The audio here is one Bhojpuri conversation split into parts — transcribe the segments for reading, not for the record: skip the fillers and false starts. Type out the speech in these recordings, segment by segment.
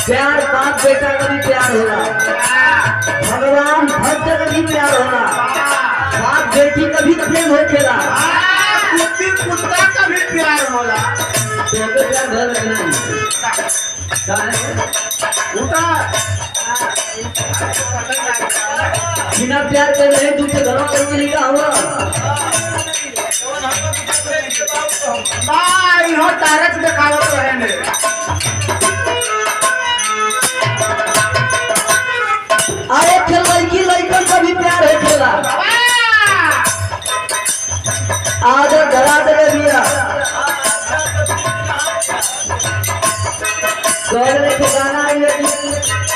प्यार बाप बेटा का भी प्यार होला, भगवान भक्त का भी प्यार होला, बाप बेटी का भी प्रेम होखेला, कुत्ती कुत्ता का भी प्यार होला। तो प्यार घर रखना बिना प्यार के नहीं दूसरे घरों पर मिलेगा हुआ तारक दिखावत रहे अरे फिर लड़की लड़कन का भी प्यार होखेला। आज धरा दे भैया गौर के गाना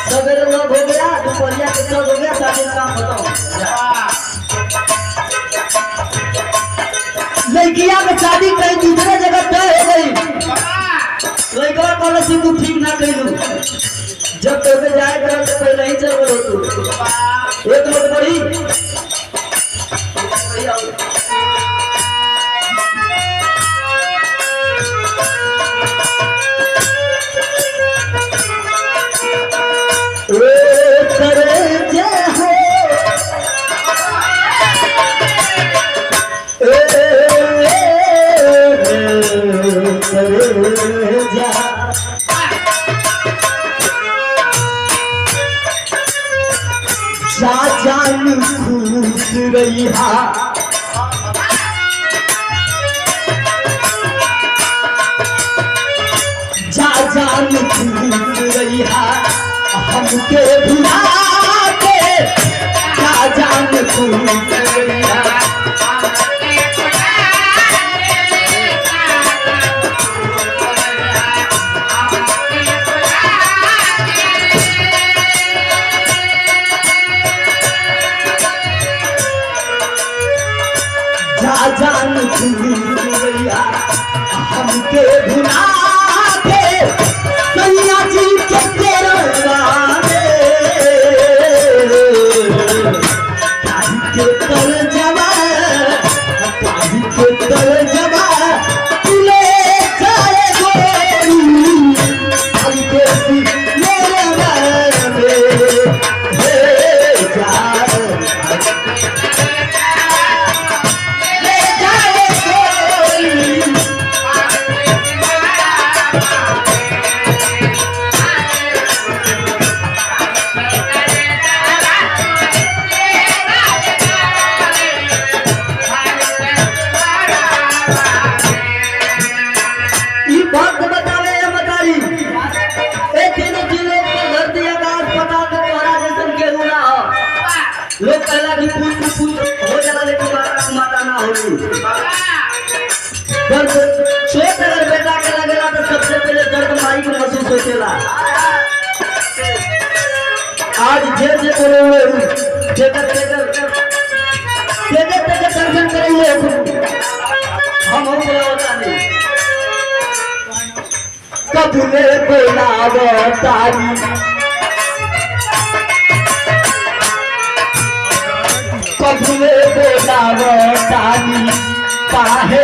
सवेरे लोग हो गया, दोपहरिया के सब हो गया, साढ़े काम खत्म। लड़किया में शादी कहीं दूसरे जगह तय हो गई, लड़का कॉलेज से तू ठीक ना करू, जब तो जाए कर तो पहले ही चल बोलो तू एक मिनट बड़ी जान खुश रही जान खुश रही हमके भुला के, जान खुश रही जान भैया हमके भुला के, सैया जी के तेरा के तर जवा के तर जवा तुले जाए गोरी के मेरे मन में लोग कहला कि पुत्र हो जाला लेकिन माता ना होगी। दर्द छोट अगर बेटा के लगेला तो सबसे पहले दर्द माई को महसूस होखेला। आज जे बोले हुए दर्शन करेंगे हम हो बोला होता नहीं कबूले बोला तारी कबूले बोला तारी काहे